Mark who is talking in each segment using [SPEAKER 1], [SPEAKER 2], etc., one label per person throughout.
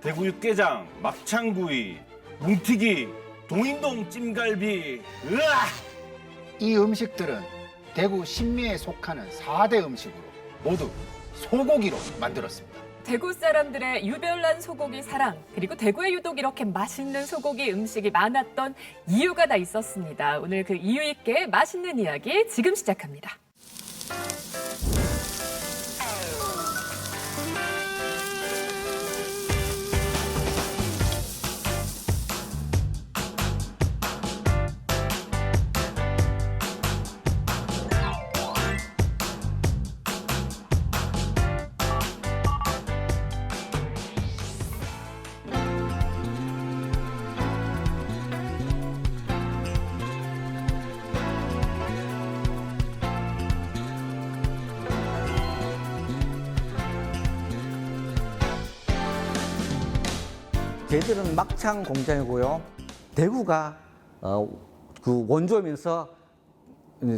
[SPEAKER 1] 대구 육개장, 막창구이, 뭉티기, 동인동 찜갈비. 으아!
[SPEAKER 2] 이 음식들은 대구 신미에 속하는 4대 음식으로 모두 소고기로 만들었습니다.
[SPEAKER 3] 대구 사람들의 유별난 소고기 사랑, 그리고 대구에 유독 이렇게 맛있는 소고기 음식이 많았던 이유가 다 있었습니다. 오늘 그 이유 있게 맛있는 이야기 지금 시작합니다.
[SPEAKER 4] 저희들은 막창 공장이고요. 대구가 그 원조면서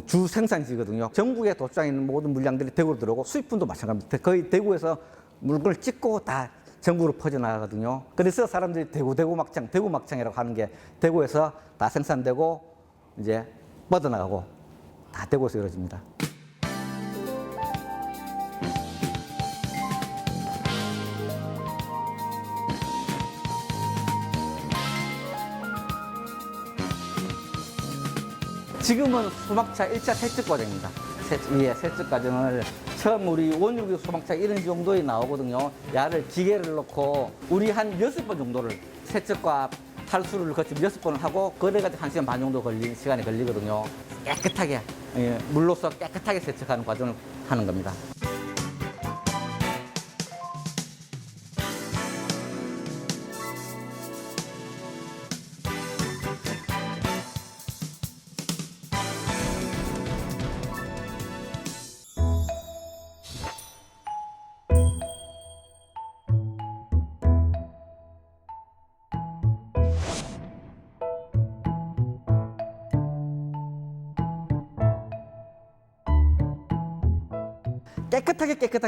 [SPEAKER 4] 주 생산지거든요. 전국에 도축장에 있는 모든 물량들이 대구로 들어오고 수입분도 마찬가지입니다. 거의 대구에서 물건을 찍고 다 전국으로 퍼져나가거든요. 그래서 사람들이 대구 막창이라고 하는 게 대구에서 다 생산되고 이제 뻗어나가고 다 대구에서 이루어집니다. 지금은 소막차 1차 세척 과정입니다. 세척 과정을 처음 우리 원육류 소막차 이런 정도에 나오거든요. 야를 기계를 넣고 우리 한 6번 정도를 세척과 탈수를 거치면 6번을 하고 그래가지고 1시간 반 정도 시간이 걸리거든요. 깨끗하게 물로서 깨끗하게 세척하는 과정을 하는 겁니다.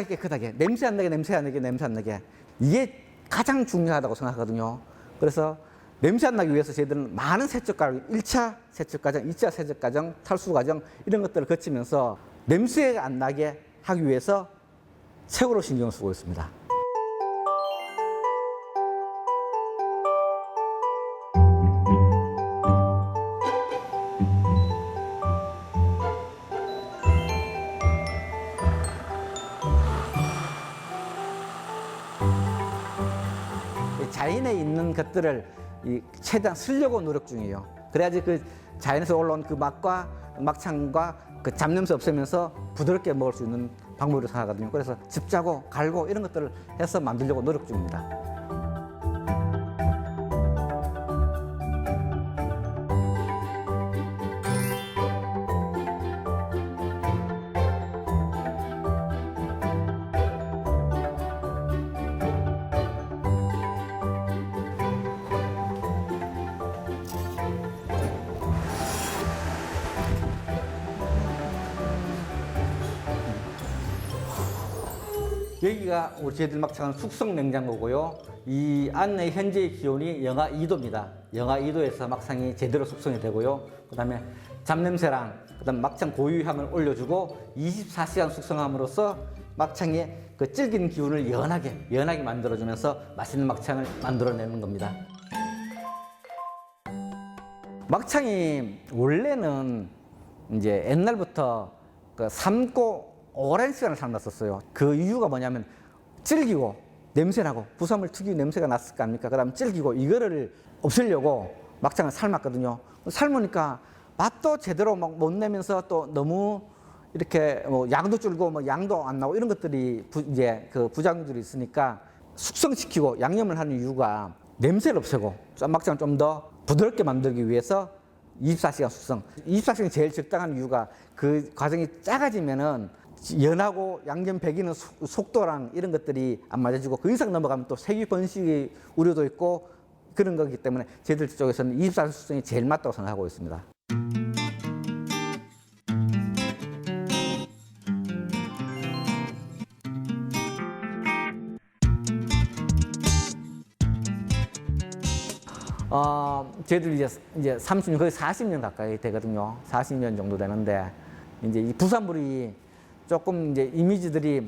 [SPEAKER 4] 깨끗하게 냄새 안 나게 이게 가장 중요하다고 생각하거든요. 그래서 냄새 안 나기 위해서 저희들은 많은 세척 과정, 1차 세척 과정, 2차 세척 과정, 탈수 과정 이런 것들을 거치면서 냄새가 안 나게 하기 위해서 최고로 신경을 쓰고 있습니다. 자연에 있는 것들을 최대한 쓰려고 노력 중이에요. 그래야지 그 자연에서 올라온 그 맛과 막창과 그 잡냄새 없애면서 부드럽게 먹을 수 있는 방법으로 생각하거든요. 그래서 즙 짜고 갈고 이런 것들을 해서 만들려고 노력 중입니다. 여기가 우리 저희들 막창은 숙성 냉장고고요. 이 안에 현재의 기온이 영하 2도입니다. 영하 2도에서 막창이 제대로 숙성이 되고요. 그다음에 잡냄새랑 그다음 막창 고유향을 올려주고 24시간 숙성함으로써 막창의 그 질긴 기운을 연하게 만들어주면서 맛있는 막창을 만들어내는 겁니다. 막창이 원래는 이제 옛날부터 그 삶고 오랜 시간을 삶았었어요. 그 이유가 뭐냐면 질기고 냄새나고 부산물 특유 냄새가 났을 거 아닙니까? 그다음 질기고 이거를 없애려고 막창을 삶았거든요. 삶으니까 맛도 제대로 막 못 내면서 또 너무 이렇게 뭐 양도 줄고 뭐 양도 안 나오고 이런 것들이 이제 그 부작용들이 있으니까 숙성시키고 양념을 하는 이유가 냄새를 없애고 막창을 좀 더 부드럽게 만들기 위해서 24시간 숙성. 24시간이 제일 적당한 이유가 그 과정이 작아지면은 연하고 양념 배기는 속도랑 이런 것들이 안 맞아지고 그 이상 넘어가면 또 세균 번식의 우려도 있고 그런 거기 때문에 저희들 쪽에서는 24시간 숙성이 제일 맞다고 생각하고 있습니다. 저희들 이제 30년, 거의 40년 가까이 되거든요. 40년 정도 되는데, 이제 이 부산물이 조금 이제 이미지들이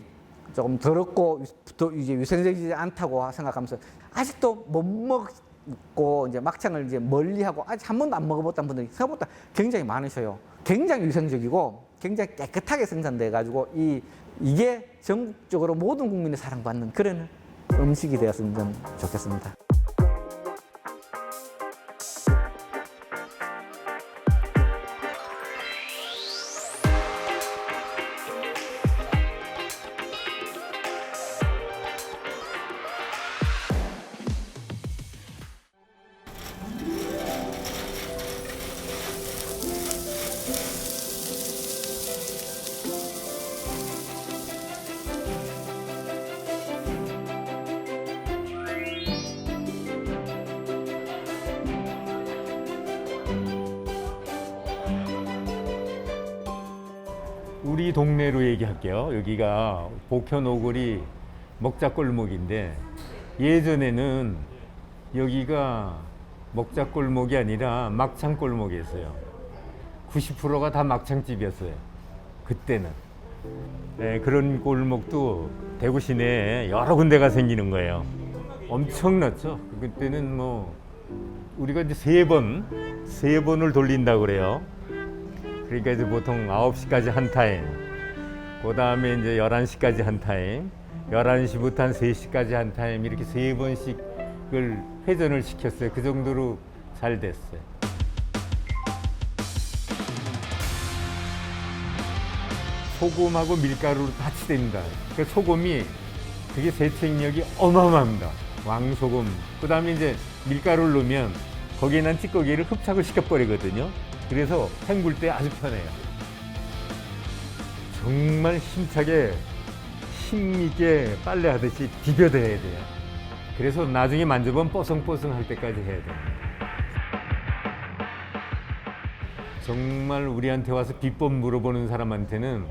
[SPEAKER 4] 조금 더럽고 또 이제 위생적이지 않다고 생각하면서 아직도 못 먹고 이제 막창을 이제 멀리하고 아직 한 번도 안 먹어봤다는 분들이 생각보다 굉장히 많으셔요. 굉장히 위생적이고 굉장히 깨끗하게 생산돼 가지고 이게 전국적으로 모든 국민이 사랑받는 그런 음식이 되었으면 좋겠습니다.
[SPEAKER 5] 우리 동네로 얘기할게요. 여기가 복현 오거리 먹자골목인데 예전에는 여기가 먹자골목이 아니라 막창골목이었어요. 90%가 다 막창집이었어요. 그때는. 네, 그런 골목도 대구 시내에 여러 군데가 생기는 거예요. 엄청났죠. 그때는 뭐 우리가 이제 세 번을 돌린다고 그래요. 그러니까 이제 보통 9시까지 한 타임, 그 다음에 이제 11시까지 한 타임, 11시부터 한 3시까지 한 타임, 이렇게 세 번씩을 회전을 시켰어요. 그 정도로 잘 됐어요. 소금하고 밀가루로 같이 됩니다. 그 소금이 그게 세척력이 어마어마합니다. 왕소금. 그 다음에 이제 밀가루를 넣으면 거기에 난 찌꺼기를 흡착을 시켜버리거든요. 그래서 헹굴 때 아주 편해요. 정말 힘차게 힘있게 빨래하듯이 비벼대야 돼요. 그래서 나중에 만져보면 뽀송뽀송할 때까지 해야 돼요. 정말 우리한테 와서 비법 물어보는 사람한테는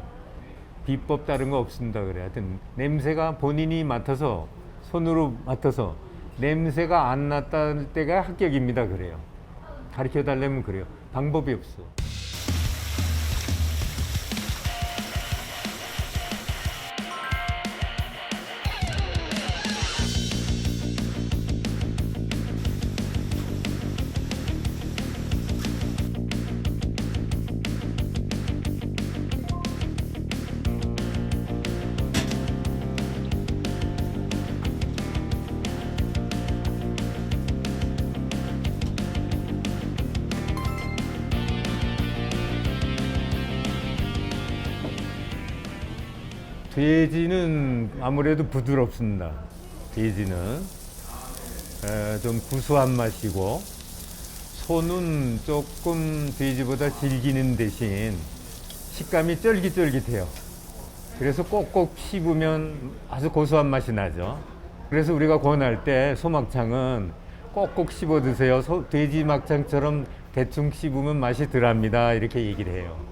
[SPEAKER 5] 비법 다른 거 없습니다 그래. 하여튼 냄새가 본인이 맡아서 손으로 맡아서 냄새가 안 났다는 때가 합격입니다 그래요. 가르쳐 달라면 그래요. 방법이 없어. 돼지는 아무래도 부드럽습니다. 돼지는 좀 구수한 맛이고, 소는 조금 돼지보다 질기는 대신 식감이 쫄깃쫄깃해요. 그래서 꼭꼭 씹으면 아주 고소한 맛이 나죠. 그래서 우리가 권할 때 소막창은 꼭꼭 씹어 드세요. 돼지 막창처럼 대충 씹으면 맛이 덜합니다. 이렇게 얘기를 해요.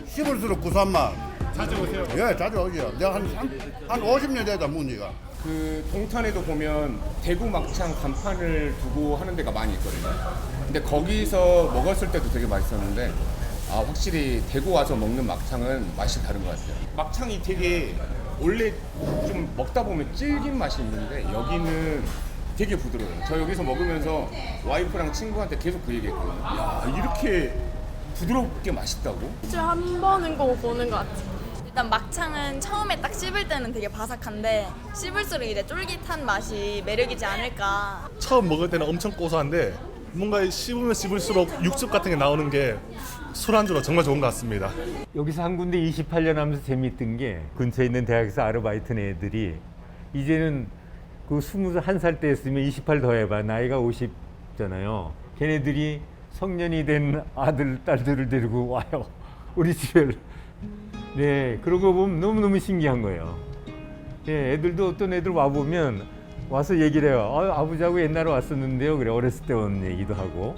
[SPEAKER 6] 씹을수록 구수한 맛. 자주 오세요? 예, 자주 오죠. 내가 한 50년 됐다, 문제가.
[SPEAKER 7] 그 동탄에도 보면 대구 막창 간판을 두고 하는 데가 많이 있거든요. 근데 거기서 먹었을 때도 되게 맛있었는데, 확실히 대구 와서 먹는 막창은 맛이 다른 것 같아요. 막창이 되게 원래 좀 먹다 보면 질긴 맛이 있는데 여기는 되게 부드러워요. 저 여기서 먹으면서 와이프랑 친구한테 계속 그 얘기했거든요. 야, 이렇게 부드럽게 맛있다고?
[SPEAKER 8] 일주일에 한 번은 꼭 보는 것 같아요.
[SPEAKER 9] 일단 막창은 처음에 딱 씹을 때는 되게 바삭한데 씹을수록 이제 쫄깃한 맛이 매력이지 않을까.
[SPEAKER 10] 처음 먹을 때는 엄청 고소한데 뭔가 씹으면 씹을수록 육즙 같은 게 나오는 게 술안주로 정말 좋은 것 같습니다.
[SPEAKER 5] 여기서 한 군데 28년 하면서 재밌던 게 근처에 있는 대학에서 아르바이트 낸 애들이 이제는 그 21살 때였으면 28 더해봐. 나이가 50잖아요. 걔네들이 성년이 된 아들, 딸들을 데리고 와요. 우리 집에. 네, 그러고 보면 너무너무 신기한 거예요. 예, 애들도 어떤 애들 와보면 와서 얘기를 해요. 아버지하고 옛날에 왔었는데요. 그래, 어렸을 때 온 얘기도 하고.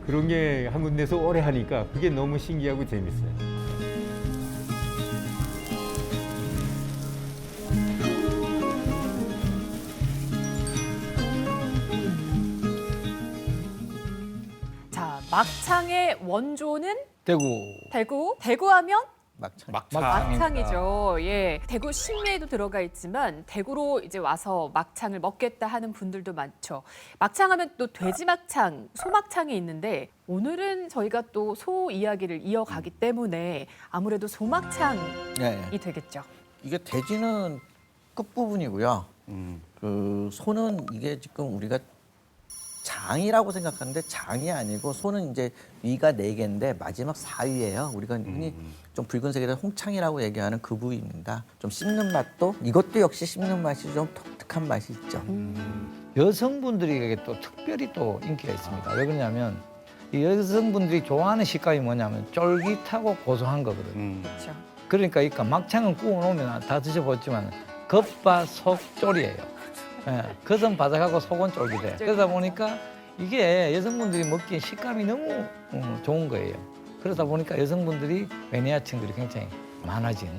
[SPEAKER 5] 그런 게 한 군데서 오래 하니까 그게 너무 신기하고 재밌어요.
[SPEAKER 3] 막창의 원조는
[SPEAKER 2] 대구
[SPEAKER 3] 대구하면
[SPEAKER 2] 막창.
[SPEAKER 3] 막창이죠. 예. 대구 신미에도 들어가 있지만 대구로 이제 와서 막창을 먹겠다 하는 분들도 많죠. 막창하면 또 돼지 막창, 소 막창이 있는데 오늘은 저희가 또 소 이야기를 이어가기 때문에 아무래도 소 막창이
[SPEAKER 11] 네.
[SPEAKER 3] 되겠죠.
[SPEAKER 11] 이게 돼지는 끝부분이고요. 그 소는 이게 지금 우리가 장이라고 생각하는데 장이 아니고 소는 이제 위가 4개인데 마지막 4위예요. 우리가 흔히 좀 붉은색이라 홍창이라고 얘기하는 그 부위입니다. 좀 씹는 맛도 이것도 역시 씹는 맛이 좀 독특한 맛이 있죠.
[SPEAKER 12] 여성분들이 또 특별히 또 인기가 있습니다. 왜 그러냐면 이 여성분들이 좋아하는 식감이 뭐냐면 쫄깃하고 고소한 거거든요.
[SPEAKER 3] 그렇죠.
[SPEAKER 12] 그러니까 막창은 구워 놓으면 다 드셔보지만 겉바 속 쫄이에요. 예, 겉은 바삭하고 속은 쫄깃해. 그러다 보니까 이게 여성분들이 먹기에 식감이 너무 좋은 거예요. 그러다 보니까 여성분들이 매니아층들이 굉장히 많아진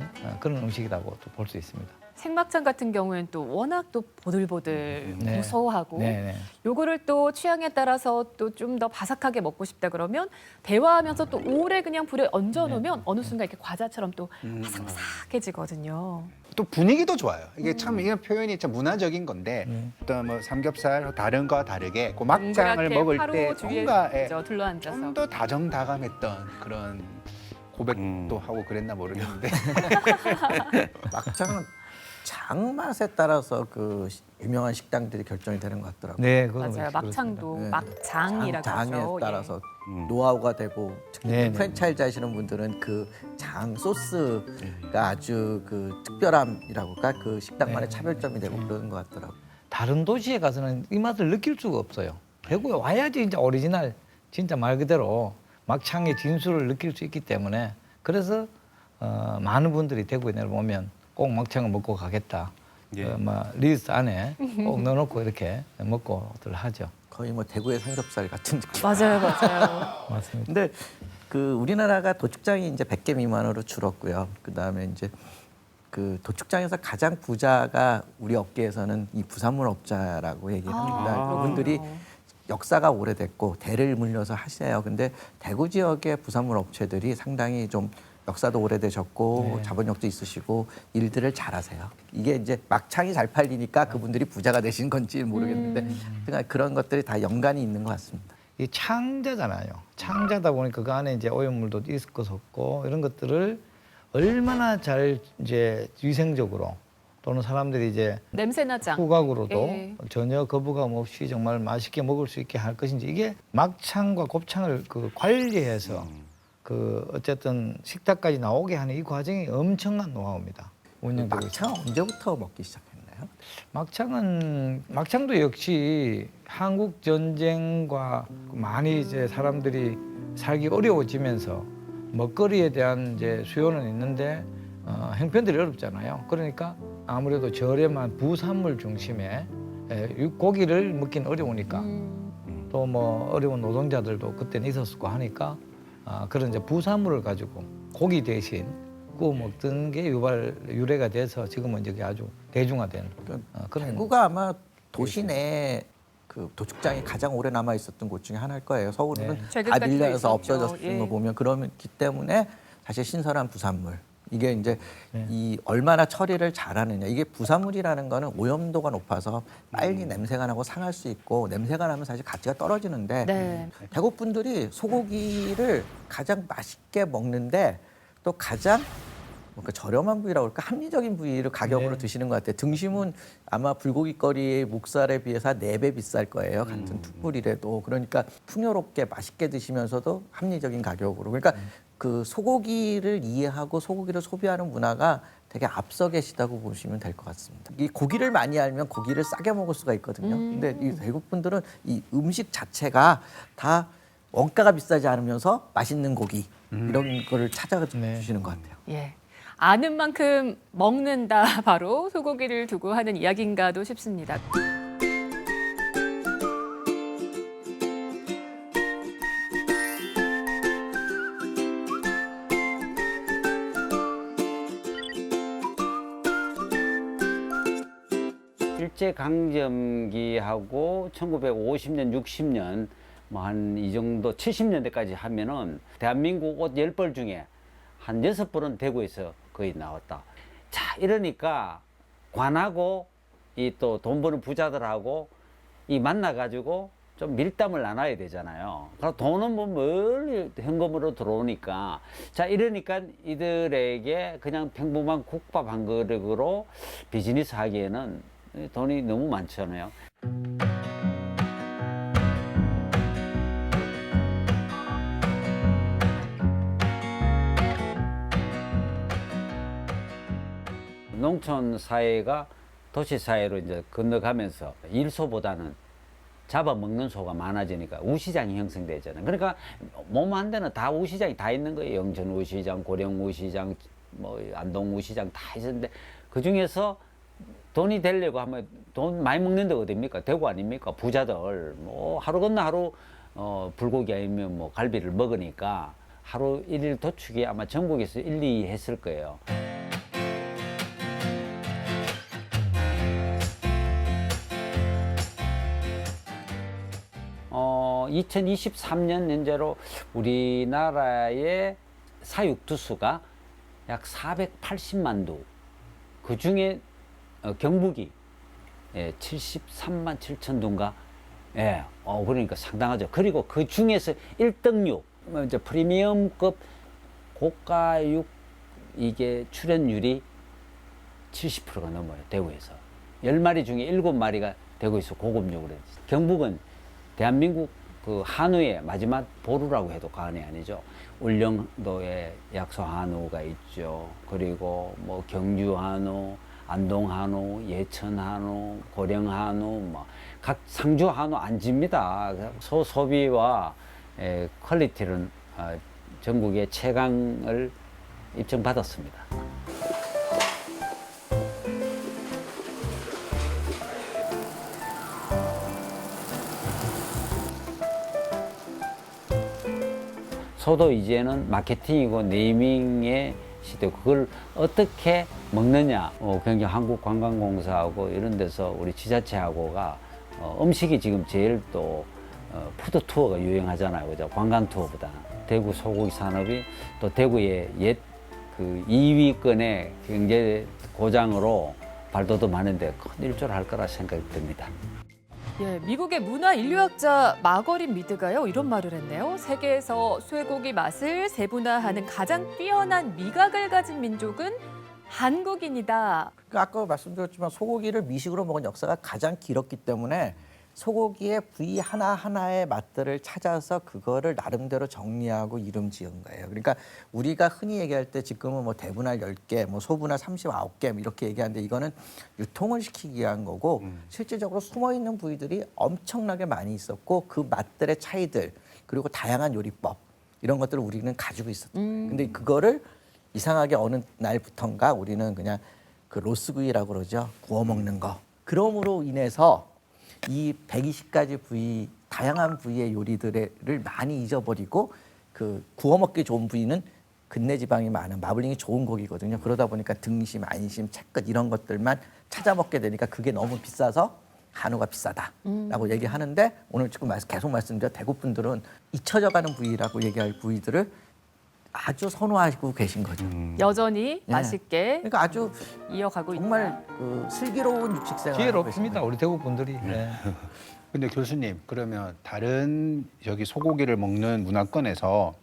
[SPEAKER 12] 그런 음식이라고 또 볼 수 있습니다.
[SPEAKER 3] 생막창 같은 경우에는 또 워낙 또 보들보들
[SPEAKER 12] 네.
[SPEAKER 3] 고소하고
[SPEAKER 12] 네네.
[SPEAKER 3] 요거를 또 취향에 따라서 또 좀 더 바삭하게 먹고 싶다 그러면 대화하면서 또 오래 그냥 불에 얹어 놓으면 어느 순간 이렇게 과자처럼 또 바삭바삭해지거든요.
[SPEAKER 2] 또 분위기도 좋아요. 이게 참 이런 표현이 참 문화적인 건데 어떤 뭐 삼겹살 다른 거와 다르게 그 막장을 먹을 때 뭔가
[SPEAKER 3] 둘러앉아서
[SPEAKER 2] 좀 더 다정다감했던 그런 고백도 하고 그랬나 모르겠는데
[SPEAKER 11] 막창은 장 맛에 따라서 그 유명한 식당들이 결정이 되는 것 같더라고요.
[SPEAKER 12] 네, 그건
[SPEAKER 3] 맞아요. 막창도
[SPEAKER 11] 네.
[SPEAKER 3] 막장이라고
[SPEAKER 11] 장에
[SPEAKER 3] 하죠.
[SPEAKER 11] 따라서 노하우가 되고 특히
[SPEAKER 12] 네, 네.
[SPEAKER 11] 프랜차이즈 하시는 분들은 그 장 소스가 아주 그 특별함이라고 할까 그 식당만의
[SPEAKER 12] 네.
[SPEAKER 11] 차별점이 되고 그러는 것 같더라고요.
[SPEAKER 12] 다른 도시에 가서는 이 맛을 느낄 수가 없어요. 대구에 와야지 진짜 오리지널 진짜 말 그대로 막창의 진수를 느낄 수 있기 때문에 그래서 많은 분들이 대구에 내려오면 꼭 막창을 먹고 가겠다. 리스트 안에 꼭 넣어놓고 이렇게 먹고들 하죠.
[SPEAKER 11] 거의 뭐 대구의 삼겹살 같은 느낌.
[SPEAKER 3] 맞아요.
[SPEAKER 12] 맞습니다.
[SPEAKER 11] 근데 그 우리나라가 도축장이 이제 100개 미만으로 줄었고요. 그다음에 이제 그 도축장에서 가장 부자가 우리 업계에서는 이 부산물 업자라고 얘기합니다. 그분들이 역사가 오래됐고 대를 물려서 하세요. 근데 대구 지역의 부산물 업체들이 상당히 좀 역사도 오래되셨고
[SPEAKER 12] 네.
[SPEAKER 11] 자본력도 있으시고 일들을 잘하세요. 이게 이제 막창이 잘 팔리니까 그분들이 부자가 되신 건지 모르겠는데 그러니까 그런 것들이 다 연관이 있는 것 같습니다.
[SPEAKER 12] 이 창자잖아요. 창자다 보니까 그 안에 이제 오염물도 있을 것 없고 이런 것들을 얼마나 잘 이제 위생적으로 또는 사람들이 이제
[SPEAKER 3] 냄새나지 않고
[SPEAKER 12] 후각으로도
[SPEAKER 3] 예.
[SPEAKER 12] 전혀 거부감 없이 정말 맛있게 먹을 수 있게 할 것인지 이게 막창과 곱창을 그 관리해서 그 어쨌든 식탁까지 나오게 하는 이 과정이 엄청난 노하우입니다. 운영되고
[SPEAKER 11] 막창
[SPEAKER 12] 있습니다.
[SPEAKER 11] 언제부터 먹기 시작했나요?
[SPEAKER 12] 막창도 역시 한국 전쟁과 많이 이제 사람들이 살기 어려워지면서 먹거리에 대한 이제 수요는 있는데 형편들이 어렵잖아요. 그러니까 아무래도 저렴한 부산물 중심의 고기를 먹기는 어려우니까 또 뭐 어려운 노동자들도 그때는 있었고 하니까 그런 이제 부산물을 가지고 고기 대신 구워 먹던 게 유래가 돼서 지금은 이제 아주 대중화된 그런.
[SPEAKER 11] 대구가 아마 도시 내에 그 도축장이 가장 오래 남아 있었던 곳 중에 하나일 거예요. 서울은
[SPEAKER 12] 네.
[SPEAKER 11] 다
[SPEAKER 3] 최근까지도
[SPEAKER 11] 밀려서
[SPEAKER 3] 있었죠.
[SPEAKER 11] 없어졌던
[SPEAKER 3] 예.
[SPEAKER 11] 거 보면 그렇기 때문에 사실 신선한 부산물 이게 이제
[SPEAKER 12] 네.
[SPEAKER 11] 이 얼마나 처리를 잘하느냐 이게 부산물이라는 거는 오염도가 높아서 빨리 냄새가 나고 상할 수 있고 냄새가 나면 사실 가치가 떨어지는데
[SPEAKER 3] 네.
[SPEAKER 11] 대구 분들이 소고기를 가장 맛있게 먹는데 또 가장 뭔가 저렴한 부위라고 할까 합리적인 부위를 가격으로
[SPEAKER 12] 네.
[SPEAKER 11] 드시는 것 같아요. 등심은 아마 불고기거리의 목살에 비해서 4배 비쌀 거예요. 같은 툭불이라도. 그러니까 풍요롭게 맛있게 드시면서도 합리적인 가격으로. 그러니까 그 소고기를 이해하고 소고기를 소비하는 문화가 되게 앞서 계시다고 보시면 될 것 같습니다. 이 고기를 많이 알면 고기를 싸게 먹을 수가 있거든요. 근데 이 대국 분들은 이 음식 자체가 다 원가가 비싸지 않으면서 맛있는 고기 이런 거를 찾아주시는 것 같아요.
[SPEAKER 3] 예. 아는 만큼 먹는다 바로 소고기를 두고 하는 이야기인가도 싶습니다.
[SPEAKER 13] 일제강점기하고 1950년, 60년 뭐 한 이 정도 70년대까지 하면은 대한민국 옷 10벌 중에 한 6벌은 대구에서 거의 나왔다. 자, 이러니까 관하고 이 또 돈 버는 부자들하고 이 만나가지고 좀 밀담을 나눠야 되잖아요. 그럼 돈은 뭐 멀리 현금으로 들어오니까. 자, 이러니까 이들에게 그냥 평범한 국밥 한 그릇으로 비즈니스 하기에는 돈이 너무 많잖아요. 농촌 사회가 도시 사회로 이제 건너가면서 일소보다는 잡아먹는 소가 많아지니까 우시장이 형성되잖아요. 그러니까 몸 한 데는 다 우시장이 다 있는 거예요. 영천 우시장, 고령 우시장, 뭐 안동 우시장 다 있었는데 그 중에서 돈이 되려고 하면 돈 많이 먹는 데가 어딥니까? 대구 아닙니까? 부자들 뭐 하루 건너 하루 불고기 아니면 뭐 갈비를 먹으니까 하루 일일 도축이 아마 전국에서 1, 2 했을 거예요. 2023년 현재로 우리나라의 사육두수가 약 480만 두. 그 중에 경북이 73만 7천 두인가? 예, 그러니까 상당하죠. 그리고 그 중에서 1등육, 이제 프리미엄급 고가육 이게 출연율이 70%가 넘어요. 대구에서. 10마리 중에 7마리가 대구에서 고급육으로 했어요. 경북은 대한민국 그 한우의 마지막 보루라고 해도 과언이 아니죠. 울릉도에 약소 한우가 있죠. 그리고 뭐 경주 한우, 안동 한우, 예천 한우, 고령 한우, 뭐 각 상주 한우 안 집니다. 소소비와 퀄리티는 전국의 최강을 입증받았습니다. 소도 이제는 마케팅이고 네이밍의 시대. 그걸 어떻게 먹느냐. 경기 한국관광공사하고 이런 데서 우리 지자체하고가 음식이 지금 제일 또 푸드 투어가 유행하잖아요. 그죠? 관광 투어보다. 대구 소고기 산업이 또 대구의 옛 그 2위권의 경제 고장으로 발돋움하는데 큰 일조를 할 거라 생각이 듭니다.
[SPEAKER 3] 예, 미국의 문화 인류학자 마거린 미드가요 이런 말을 했네요. 세계에서 쇠고기 맛을 세분화하는 가장 뛰어난 미각을 가진 민족은 한국인이다.
[SPEAKER 11] 그러니까 아까 말씀드렸지만 소고기를 미식으로 먹은 역사가 가장 길었기 때문에 소고기의 부위 하나하나의 맛들을 찾아서 그거를 나름대로 정리하고 이름 지은 거예요. 그러니까 우리가 흔히 얘기할 때 지금은 뭐 대분할 10개, 뭐 소분할 39개 이렇게 얘기하는데 이거는 유통을 시키기 위한 거고 실질적으로 숨어있는 부위들이 엄청나게 많이 있었고 그 맛들의 차이들 그리고 다양한 요리법 이런 것들을 우리는 가지고 있었던 거예요. 근데 그거를 이상하게 어느 날부턴가 우리는 그냥 그 로스구이라고 그러죠. 구워 먹는 거. 그럼으로 인해서 이 120가지 부위, 다양한 부위의 요리들을 많이 잊어버리고 그 구워 먹기 좋은 부위는 근내 지방이 많은 마블링이 좋은 고기거든요. 그러다 보니까 등심, 안심, 채끝 이런 것들만 찾아 먹게 되니까 그게 너무 비싸서 한우가 비싸다라고 얘기하는데 오늘 지금 계속 말씀드려 대구 분들은 잊혀져가는 부위라고 얘기할 부위들을 아주 선호하고 계신 거죠.
[SPEAKER 3] 여전히 맛있게
[SPEAKER 11] 그러니까 아주
[SPEAKER 3] 이어가고
[SPEAKER 11] 정말
[SPEAKER 3] 있다.
[SPEAKER 11] 그 슬기로운 육식생활
[SPEAKER 12] 지혜롭습니다. 우리 대구 분들이. 네.
[SPEAKER 2] 근데 교수님 그러면 다른 여기 소고기를 먹는 문화권에서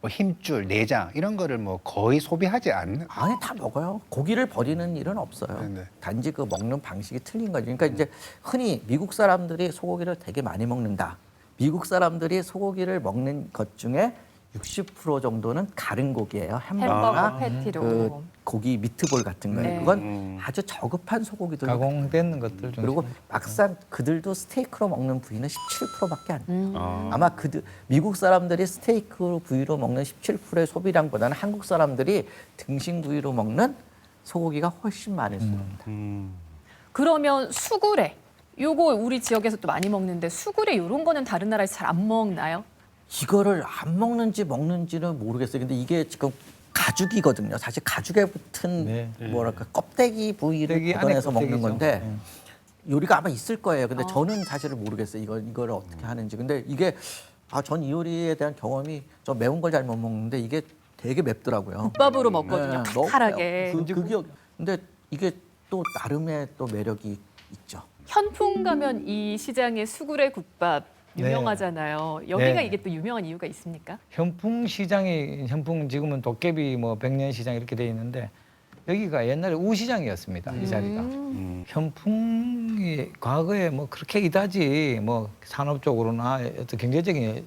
[SPEAKER 2] 뭐 힘줄, 내장 이런 거를 뭐 거의 소비하지 않는?
[SPEAKER 11] 아니 다 먹어요. 고기를 버리는 일은 없어요.
[SPEAKER 2] 네네.
[SPEAKER 11] 단지 그 먹는 방식이 틀린 거죠. 그러니까 이제 흔히 미국 사람들이 소고기를 되게 많이 먹는다. 미국 사람들이 소고기를 먹는 것 중에 60% 정도는 가른 고기예요. 햄버거나
[SPEAKER 3] 패티로.
[SPEAKER 11] 그 고기 미트볼 같은 거예요.
[SPEAKER 3] 네.
[SPEAKER 11] 그건 아주 저급한 소고기들.
[SPEAKER 12] 가공된 것들 중.
[SPEAKER 11] 그리고 막상 그들도 스테이크로 먹는 부위는 17%밖에 안 돼요. 아마 미국 사람들이 스테이크 부위로 먹는 17%의 소비량보다는 한국 사람들이 등심 부위로 먹는 소고기가 훨씬 많을 수 있습니다.
[SPEAKER 3] 그러면 수구레. 요거 우리 지역에서 또 많이 먹는데 수구레 이런 거는 다른 나라에서 잘 안 먹나요?
[SPEAKER 11] 이거를 안 먹는지 먹는지는 모르겠어요. 근데 이게 지금 가죽이거든요. 사실 가죽에 붙은 뭐랄까 껍데기 부위를 걷어내서 먹는 건데 요리가 아마 있을 거예요. 근데 저는 사실은 모르겠어요. 이걸 어떻게 하는지. 근데 이게 전 이 요리에 대한 경험이 저 매운 걸 잘 못 먹는데 이게 되게 맵더라고요.
[SPEAKER 3] 국밥으로 먹거든요.
[SPEAKER 11] 너무
[SPEAKER 3] 칼칼하게.
[SPEAKER 11] 매워. 그 기억. 근데 이게 또 나름의 또 매력이 있죠.
[SPEAKER 3] 현풍 가면 이 시장의 수구레 국밥 유명하잖아요. 여기가
[SPEAKER 12] 네.
[SPEAKER 3] 이게 또 유명한 이유가 있습니까?
[SPEAKER 12] 현풍 시장이 지금은 도깨비 뭐 백년 시장 이렇게 돼 있는데 여기가 옛날에 우시장이었습니다. 이 자리가. 현풍이 과거에 뭐 그렇게 이다지 뭐 산업적으로나 어떤 경제적인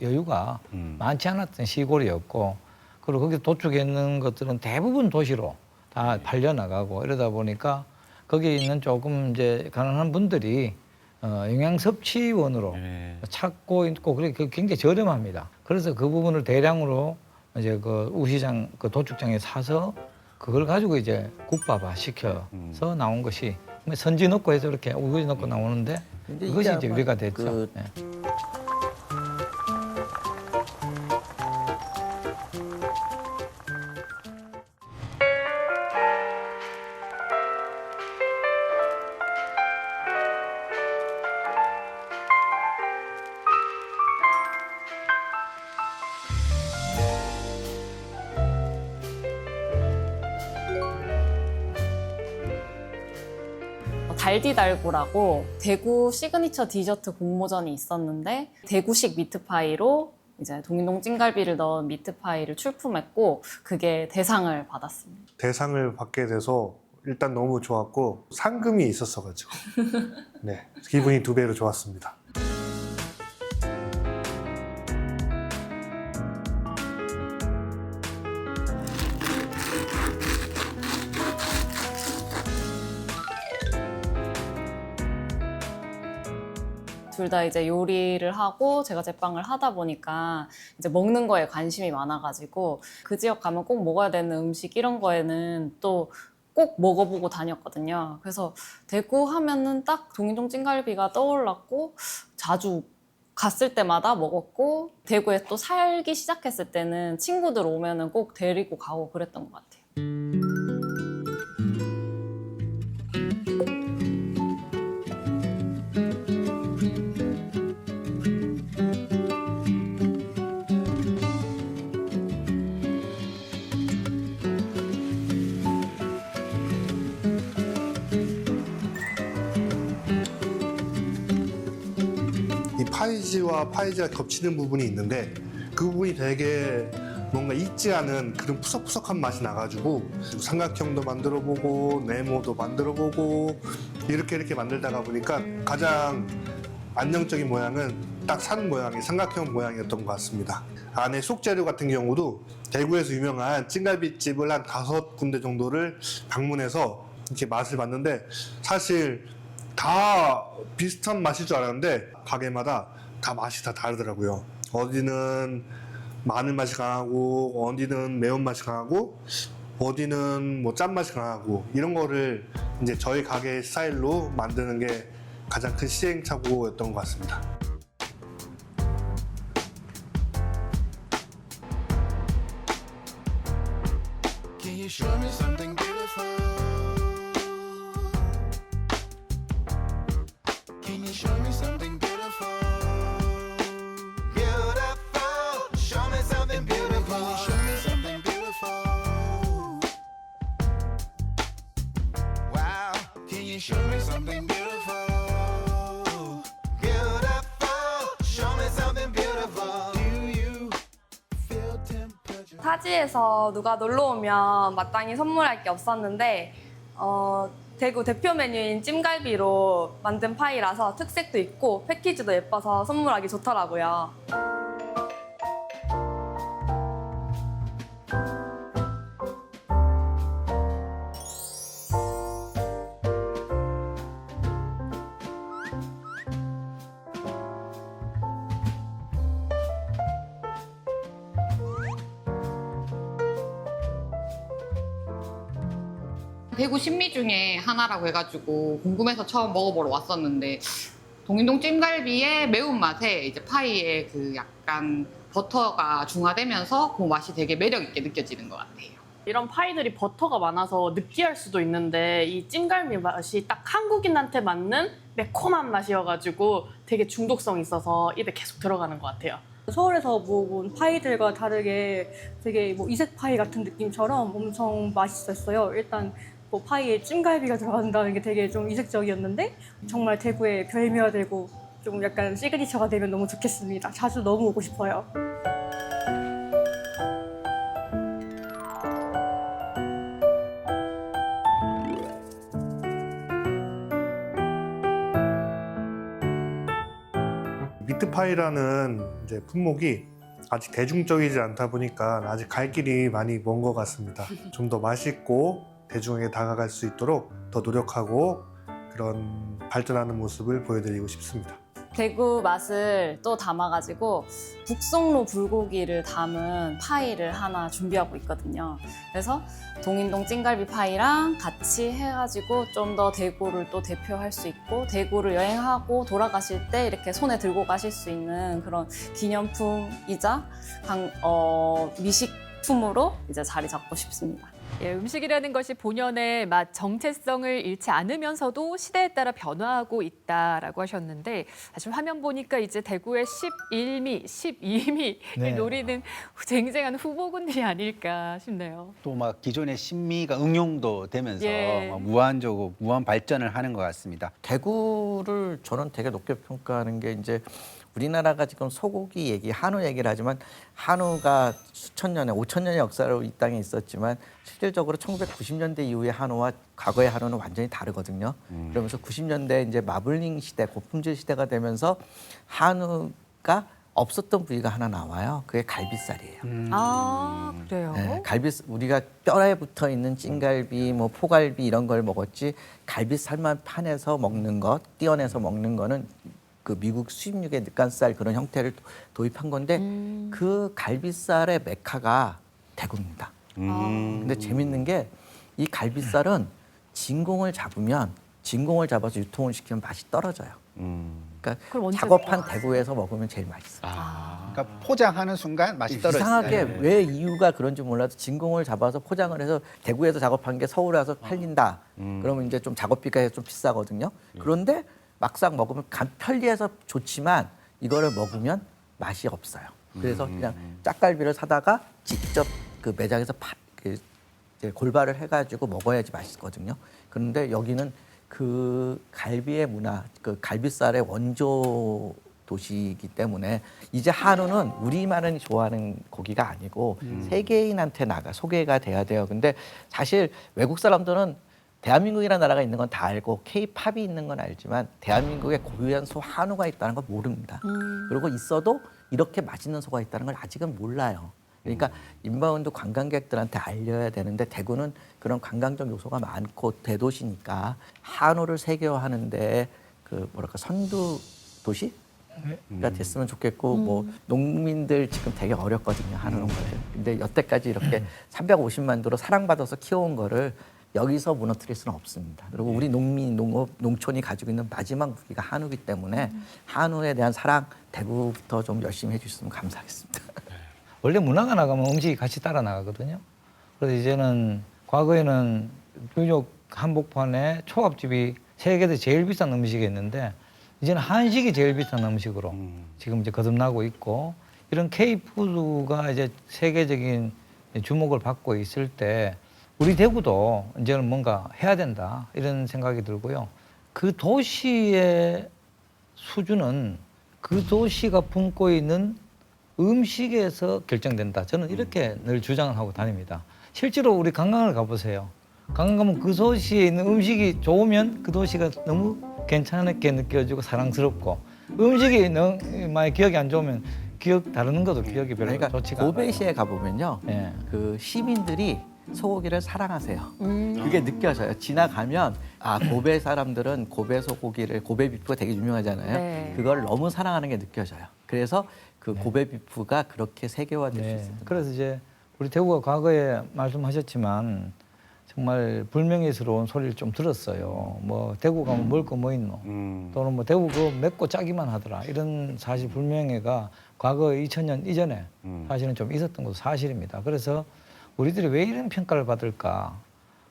[SPEAKER 12] 여유가 많지 않았던 시골이었고, 그리고 거기 도축해 있는 것들은 대부분 도시로 다 팔려 나가고 이러다 보니까 거기에 있는 조금 이제 가난한 분들이 영양 섭취원으로 찾고 있고, 그래 굉장히 저렴합니다. 그래서 그 부분을 대량으로 이제 그 우시장 그 도축장에 사서 그걸 가지고 이제 국밥화 시켜서 나온 것이 선지 넣고 해서 이렇게 우거지 넣고 나오는데 그것이 이제 유래가 됐죠. 네.
[SPEAKER 14] 달디달고라고 대구 시그니처 디저트 공모전이 있었는데 대구식 미트파이로 이제 동인동 찜갈비를 넣은 미트파이를 출품했고 그게 대상을 받았습니다.
[SPEAKER 15] 대상을 받게 돼서 일단 너무 좋았고 상금이 있었어가지고 네, 기분이 2배로 좋았습니다.
[SPEAKER 14] 둘 다 이제 요리를 하고 제가 제빵을 하다 보니까 이제 먹는 거에 관심이 많아가지고 그 지역 가면 꼭 먹어야 되는 음식 이런 거에는 또 꼭 먹어보고 다녔거든요. 그래서 대구 하면은 딱 동인동 찜갈비가 떠올랐고 자주 갔을 때마다 먹었고 대구에 또 살기 시작했을 때는 친구들 오면은 꼭 데리고 가고 그랬던 것 같아요.
[SPEAKER 15] 파이지와 파이지가 겹치는 부분이 있는데 그 부분이 되게 뭔가 익지 않은 그런 푸석푸석한 맛이 나가지고 삼각형도 만들어보고 네모도 만들어보고 이렇게 만들다가 보니까 가장 안정적인 모양은 딱 산 모양이 삼각형 모양이었던 것 같습니다. 안에 속재료 같은 경우도 대구에서 유명한 찜갈비집을 한 5군데 정도를 방문해서 이렇게 맛을 봤는데 사실 다 비슷한 맛일 줄 알았는데 가게마다 다 맛이 다 다르더라고요. 어디는 마늘 맛이 강하고 어디는 매운 맛이 강하고 어디는 뭐 짠맛이 강하고 이런 거를 이제 저희 가게 스타일로 만드는 게 가장 큰 시행착오였던 것 같습니다.
[SPEAKER 16] Can you show me something beautiful? Can you show me something beautiful? Beautiful. Show me something beautiful. Can you show me something beautiful? Wow. Can you show me something beautiful? Beautiful. Show me something beautiful. Do you feel temperature?
[SPEAKER 8] 타지에서 누가 놀러 오면 마땅히 선물할 게 없었는데 대구 대표 메뉴인 찜갈비로 만든 파이라서 특색도 있고 패키지도 예뻐서 선물하기 좋더라고요.
[SPEAKER 17] 대구 신미 중에 하나라고 해가지고 궁금해서 처음 먹어보러 왔었는데 동인동 찜갈비의 매운맛에 이제 파이에 그 약간 버터가 중화되면서 그 맛이 되게 매력 있게 느껴지는 것 같아요.
[SPEAKER 18] 이런 파이들이 버터가 많아서 느끼할 수도 있는데 이 찜갈비 맛이 딱 한국인한테 맞는 매콤한 맛이어가지고 되게 중독성이 있어서 입에 계속 들어가는 것 같아요.
[SPEAKER 19] 서울에서 먹은 파이들과 다르게 되게 뭐 이색 파이 같은 느낌처럼 엄청 맛있었어요. 일단 뭐 파이에 찜갈비가 들어간다는 게 되게 좀 이색적이었는데 정말 대구의 별미화되고 좀 약간 시그니처가 되면 너무 좋겠습니다. 자주 너무 오고 싶어요.
[SPEAKER 15] 미트파이라는 이제 품목이 아직 대중적이지 않다 보니까 아직 갈 길이 많이 먼 것 같습니다. 좀 더 맛있고 대중에게 다가갈 수 있도록 더 노력하고 그런 발전하는 모습을 보여드리고 싶습니다.
[SPEAKER 14] 대구 맛을 또 담아가지고 북송로 불고기를 담은 파이를 하나 준비하고 있거든요. 그래서 동인동 찜갈비 파이랑 같이 해가지고 좀 더 대구를 또 대표할 수 있고 대구를 여행하고 돌아가실 때 이렇게 손에 들고 가실 수 있는 그런 기념품이자 미식품으로 이제 자리 잡고 싶습니다.
[SPEAKER 3] 예, 음식이라는 것이 본연의 맛 정체성을 잃지 않으면서도 시대에 따라 변화하고 있다라고 하셨는데 사실 화면 보니까 이제 대구의 11미, 12미를
[SPEAKER 2] 네.
[SPEAKER 3] 노리는 쟁쟁한 후보군들이 아닐까 싶네요.
[SPEAKER 2] 또 막 기존의 신미가 응용도 되면서
[SPEAKER 3] 예.
[SPEAKER 2] 막 무한적으로 무한 발전을 하는 것 같습니다.
[SPEAKER 11] 대구를 저는 되게 높게 평가하는 게 이제 우리나라가 지금 소고기 얘기, 한우 얘기를 하지만 한우가 수천 년의 5천 년의 역사로 이 땅에 있었지만 실질적으로 1990년대 이후의 한우와 과거의 한우는 완전히 다르거든요. 그러면서 90년대 이제 마블링 시대, 고품질 시대가 되면서 한우가 없었던 부위가 하나 나와요. 그게 갈비살이에요.
[SPEAKER 3] 아, 그래요?
[SPEAKER 11] 네, 우리가 뼈에 붙어 있는 찜갈비, 뭐 포갈비 이런 걸 먹었지 갈비살만 파내서 먹는 것, 띄어내서 먹는 거는 그 미국 수입육의 늑간살 그런 형태를 도입한 건데 그 갈비살의 메카가 대구입니다. 근데 재밌는 게 이 갈비살은 진공을 잡아서 유통을 시키면 맛이 떨어져요. 그러니까 작업한 대구에서 먹으면 제일 맛있어요.
[SPEAKER 2] 그러니까 포장하는 순간 맛이 떨어져요.
[SPEAKER 11] 이상하게 왜 이유가 그런지 몰라도 진공을 잡아서 포장을 해서 대구에서 작업한 게 서울에 와서 팔린다. 그러면 이제 좀 작업비가 좀 비싸거든요. 그런데 막상 먹으면 편리해서 좋지만 이거를 먹으면 맛이 없어요. 그래서 그냥 짝갈비를 사다가 직접 그 매장에서 이제 골발을 해가지고 먹어야지 맛있거든요. 그런데 여기는 그 갈비의 문화, 그 갈비살의 원조 도시이기 때문에 이제 한우는 우리만이 좋아하는 고기가 아니고 세계인한테 소개가 돼야 돼요. 근데 사실 외국 사람들은 대한민국이라는 나라가 있는 건 다 알고 K-팝이 있는 건 알지만 대한민국에 고유한 소 한우가 있다는 걸 모릅니다. 그리고 있어도 이렇게 맛있는 소가 있다는 걸 아직은 몰라요. 그러니까 인바운드 관광객들한테 알려야 되는데 대구는 그런 관광적 요소가 많고 대도시니까 한우를 세계화하는데 그 선두 도시가 됐으면 좋겠고 뭐 농민들 지금 되게 어렵거든요. 한우 농가들. 근데 여태까지 이렇게 350만 도로 사랑받아서 키워온 거를 여기서 무너뜨릴 수는 없습니다. 그리고 우리 농촌이 가지고 있는 마지막 무기가 한우기 때문에 한우에 대한 사랑 대구부터 좀 열심히 해주셨으면 감사하겠습니다.
[SPEAKER 12] 원래 문화가 나가면 음식이 같이 따라 나가거든요. 그래서 이제는 과거에는 뉴욕 한복판에 초밥집이 세계에서 제일 비싼 음식이었는데 이제는 한식이 제일 비싼 음식으로 지금 이제 거듭나고 있고 이런 K푸드가 이제 세계적인 주목을 받고 있을 때 우리 대구도 이제는 뭔가 해야 된다 이런 생각이 들고요. 그 도시의 수준은 그 도시가 품고 있는 음식에서 결정된다. 저는 이렇게 늘 주장을 하고 다닙니다. 실제로 우리 관광을 가보세요. 관광 가면 그 도시에 있는 음식이 좋으면 그 도시가 너무 괜찮게 느껴지고 사랑스럽고 음식이 많이 기억이 안 좋으면 다루는 것도 기억이 별로 좋지가 않아요.
[SPEAKER 11] 고베시에 가보면요. 그 시민들이 소고기를 사랑하세요. 그게 느껴져요. 지나가면 고베 사람들은 고베 소고기를 고베 비프가 되게 유명하잖아요.
[SPEAKER 12] 네.
[SPEAKER 11] 그걸 너무 사랑하는 게 느껴져요. 그래서 그 고베 비프가 그렇게 세계화될 수 있습니다.
[SPEAKER 12] 그래서 이제 우리 대구가 과거에 말씀하셨지만 정말 불명예스러운 소리를 좀 들었어요. 뭐 대구 가면 먹을 거 뭐 있노? 또는 뭐 대구 그거 맵고 짜기만 하더라. 이런 사실 불명예가 과거 2000년 이전에 사실은 좀 있었던 것도 사실입니다. 그래서 우리들이 왜 이런 평가를 받을까?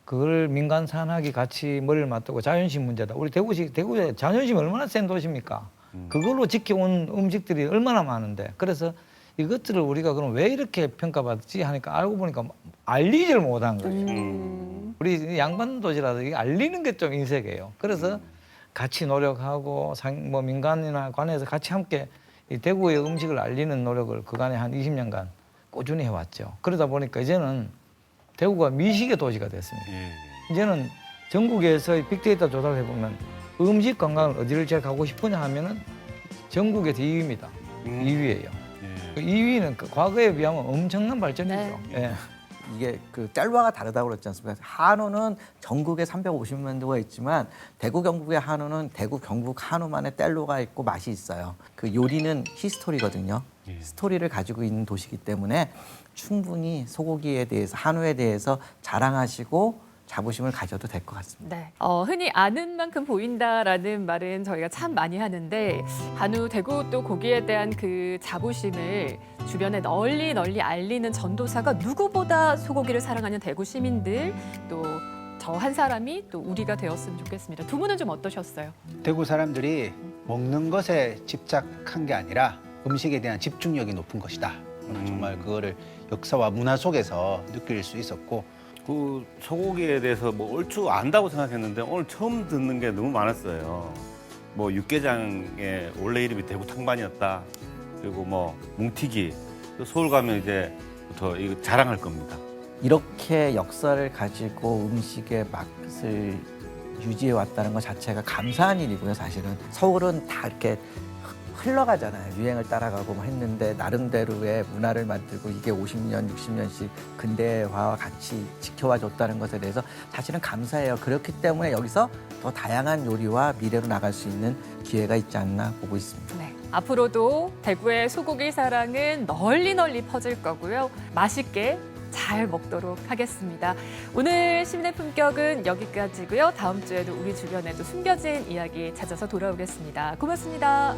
[SPEAKER 12] 그걸 민간 산학이 같이 머리를 맞대고 자존심 문제다. 우리 대구에 자존심이 얼마나 센 도시입니까? 그걸로 지켜온 음식들이 얼마나 많은데. 그래서 이것들을 우리가 그럼 왜 이렇게 평가받지 하니까 알고 보니까 알리지를 못한 거죠. 우리 양반 도시라도 이게 알리는 게 좀 인색이에요. 그래서 같이 노력하고 뭐 민간이나 관에서 같이 함께 이 대구의 음식을 알리는 노력을 그간에 한 20년간 꾸준히 해왔죠. 그러다 보니까 이제는 대구가 미식의 도시가 됐습니다. 이제는 전국에서 빅데이터 조사를 해보면 음식 관광을 어디를 제일 가고 싶으냐 하면은 전국에서 2위입니다. 2위예요. 2위는 그 과거에 비하면 엄청난 발전이죠. 예.
[SPEAKER 11] 이게 그 짤과가 다르다고 그랬지 않습니까? 한우는 전국에 350만 도가 있지만 대구 경북의 한우는 대구 경북 한우만의 뗄로가 있고 맛이 있어요. 그 요리는 히스토리거든요. 스토리를 가지고 있는 도시이기 때문에 충분히 소고기에 대해서 한우에 대해서 자랑하시고 자부심을 가져도 될 것 같습니다.
[SPEAKER 3] 네. 흔히 아는 만큼 보인다라는 말은 저희가 참 많이 하는데 한우, 대구 또 고기에 대한 그 자부심을 주변에 널리 알리는 전도사가 누구보다 소고기를 사랑하는 대구 시민들 또 저 한 사람이 또 우리가 되었으면 좋겠습니다. 두 분은 좀 어떠셨어요?
[SPEAKER 2] 대구 사람들이 먹는 것에 집착한 게 아니라 음식에 대한 집중력이 높은 것이다. 정말 그거를 역사와 문화 속에서 느낄 수 있었고
[SPEAKER 1] 그 소고기에 대해서 뭐 얼추 안다고 생각했는데 오늘 처음 듣는 게 너무 많았어요. 뭐 육개장의 원래 이름이 대구 탕반이었다. 그리고 뭐 뭉티기. 서울 가면 이제부터 이거 자랑할 겁니다.
[SPEAKER 11] 이렇게 역사를 가지고 음식의 맛을 유지해 왔다는 것 자체가 감사한 일이고요. 사실은 서울은 다 이렇게 흘러가잖아요. 유행을 따라가고 뭐 했는데 나름대로의 문화를 만들고 이게 50년, 60년씩 근대화와 같이 지켜와 줬다는 것에 대해서 사실은 감사해요. 그렇기 때문에 여기서 더 다양한 요리와 미래로 나갈 수 있는 기회가 있지 않나 보고 있습니다.
[SPEAKER 3] 네. 앞으로도 대구의 소고기 사랑은 널리 퍼질 거고요. 맛있게 잘 먹도록 하겠습니다. 오늘 시민의 품격은 여기까지고요. 다음 주에도 우리 주변에도 숨겨진 이야기 찾아서 돌아오겠습니다. 고맙습니다.